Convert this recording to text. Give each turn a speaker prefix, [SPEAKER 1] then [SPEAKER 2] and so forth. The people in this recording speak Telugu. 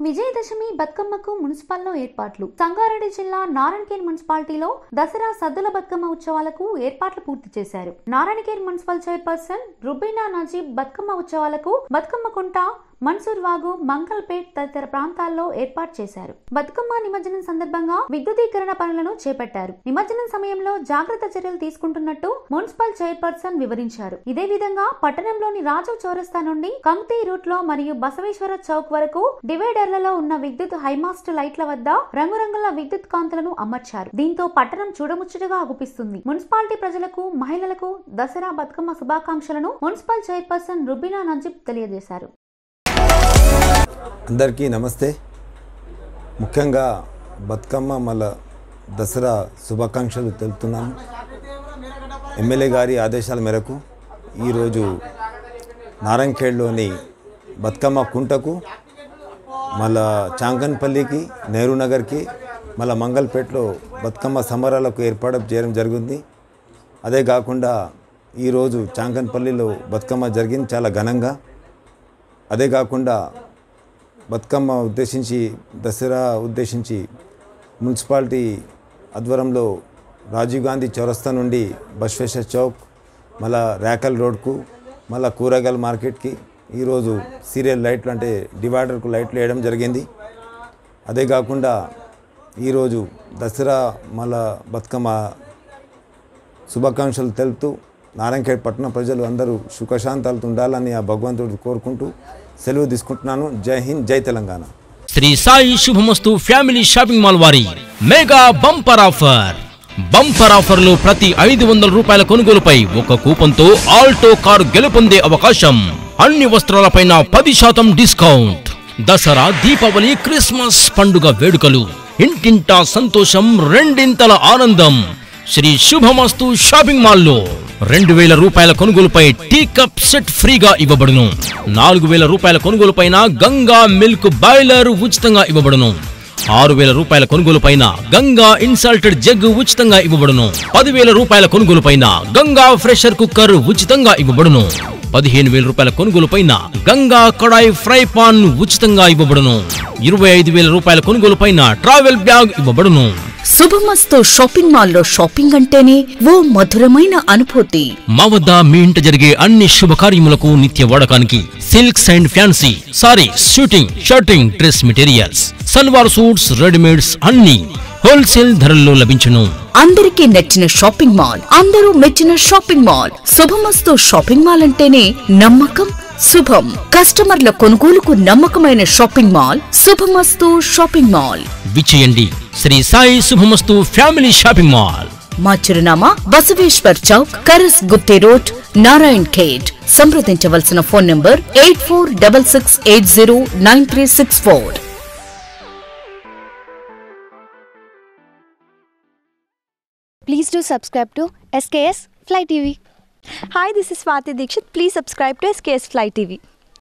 [SPEAKER 1] విజయదశమి బతుకమ్మకు మున్సిపల్లో ఏర్పాట్లు. సంగారెడ్డి జిల్లా నారాయణఖేడ్ మున్సిపాలిటీలో దసరా సద్దుల బతుకమ్మ ఉత్సవాలకు ఏర్పాట్లు పూర్తి చేశారు. నారాయణఖేడ్ మున్సిపల్ చైర్పర్సన్ రుబీనా నజీబ్ బతుకమ్మ ఉత్సవాలకు బతుకమ్మ కుంట, మన్సూర్ వాగు, మంగళపేట్ తదితర ప్రాంతాల్లో ఏర్పాటు చేశారు. బతుకమ్మ నిమజ్జనం సందర్భంగా విద్యుదీకరణ పనులను చేపట్టారు. నిమజ్జనం సమయంలో జాగ్రత్త చర్యలు తీసుకుంటున్నట్టు మున్సిపల్ చైర్పర్సన్ వివరించారు. ఇదే విధంగా పట్టణంలోని రాజు చౌరస్తా నుండి కంక్తి రూట్ లో మరియు బసవేశ్వర చౌక్ వరకు డివైడర్లలో ఉన్న విద్యుత్ హైమాస్ట్ లైట్ల వద్ద రంగురంగుల విద్యుత్ కాంతులను అమర్చారు. దీంతో పట్టణం చూడముచ్చటగా అగుపిస్తుంది. మున్సిపాలిటీ ప్రజలకు, మహిళలకు దసరా బతుకమ్మ శుభాకాంక్షలను మున్సిపల్ చైర్పర్సన్ రుబీనా నజీబ్ తెలియజేశారు.
[SPEAKER 2] అందరికీ నమస్తే. ముఖ్యంగా బతుకమ్మ మళ్ళా దసరా శుభాకాంక్షలు తెలుపుతున్నాను. ఎమ్మెల్యే గారి ఆదేశాల మేరకు ఈరోజు నారాయణఖేడ్లోని బతుకమ్మ కుంటకు, మళ్ళా చాంకన్పల్లికి, నెహ్రూ నగర్కి, మళ్ళా మంగళపేటలో బతుకమ్మ సంబరాలకు ఏర్పాటు చేయడం జరిగింది. అదే కాకుండా ఈరోజు చాంకన్పల్లిలో బతుకమ్మ జరిగింది చాలా ఘనంగా. అదే కాకుండా బతుకమ్మ ఉద్దేశించి, దసరా ఉద్దేశించి మున్సిపాలిటీ ఆధ్వర్యంలో రాజీవ్ గాంధీ చౌరస్తా నుండి బసవేశ్వర చౌక్, మళ్ళా ర్యాకల్ రోడ్కు, మళ్ళా కూరగాయల మార్కెట్కి ఈరోజు సీరియల్ లైట్లు అంటే డివైడర్కు లైట్లు వేయడం జరిగింది. అదే కాకుండా ఈరోజు దసరా మళ్ళా బతుకమ్మ శుభాకాంక్షలు తెలుపుతూ నారాయణఖేడ్ పట్టణ ప్రజలు అందరూ సుఖశాంతాలతో ఉండాలని ఆ భగవంతుడు కోరుకుంటూ సెలవు తీసుకుంటున్నాను. జై హింద్, జై తెలంగాణ.
[SPEAKER 3] శ్రీ సాయి శుభమస్తు ఫ్యామిలీ షాపింగ్ మాల్ వారి mega bumper offer. Bumper offer లో ప్రతి 500 రూపాయల కొనుగోలుపై ఒక కూపన్ తో ఆల్టో కారు గెలుపొందే అవకాశం. అన్ని వస్త్రాలపైన 10% డిస్కౌంట్. దసరా, దీపావళి, క్రిస్మస్ పండుగ వేడుకలు, ఇంటింటా సంతోషం, రెండింతల ఆనందం. శ్రీ శుభమస్తు షాపింగ్ మాల్ లో 2000 రూపాయల కొనుగోలుపై టీ కప్ సెట్ ఫ్రీగా ఇవ్వబడును. 4000 రూపాయల కొనుగోలుపైన గంగా మిల్క్ బాయిలర్ ఉచితంగా ఇవ్వబడును. 6000 రూపాయల కొనుగోలుపైన గంగా ఇన్సాల్టెడ్ జగ్ ఉచితంగా ఇవ్వబడును. 10000 రూపాయల కొనుగోలుపైన గంగా ఫ్రెషర్ కుక్కర్ ఉచితంగా ఇవ్వబడును. 15000 రూపాయల కొనుగోలుపైన గంగా కడాయి ఫ్రై పాన్ ఉచితంగా ఇవ్వబడును. 25000 రూపాయల కొనుగోలుపైన ట్రావెల్ బ్యాగ్ ఇవ్వబడును.
[SPEAKER 4] శుభమస్తు షాపింగ్ మాల్ లో షాపింగ్ అంటేనే ఓ మధురమైన అనుభూతి.
[SPEAKER 3] మా వద్ద మీ ఇంట జరిగే అన్ని శుభకార్యములకు నిత్య వాడకానికి silks and fancy saris, shooting, shirting, dress materials, salwar suits, readymades అన్ని హోల్సేల్ ధరల్లో లభించును.
[SPEAKER 4] అందరికీ నచ్చిన షాపింగ్ మాల్, అందరూ మెచ్చిన షాపింగ్ మాల్. శుభమస్తు షాపింగ్ మాల్ అంటేనే నమ్మకం, శుభం. కస్టమర్ల కొనుగోలుకు నమ్మకమైన షాపింగ్ మాల్ శుభమస్తు షాపింగ్ మాల్.
[SPEAKER 3] విచేయండి శ్రీ సాయి శుభమస్తు ఫ్యామిలీ షాపింగ్ మాల్.
[SPEAKER 4] మా చిరునామా బసవేశ్వర్ చౌక్, కరస్ గుప్తే రోడ్, నారాయణఖేడ్. సంప్రదించవలసిన phone number 8466809364.
[SPEAKER 5] Please do subscribe to SKS Fly TV.
[SPEAKER 6] Hi, this is Swati Dikshit. Please subscribe to SKS Fly TV.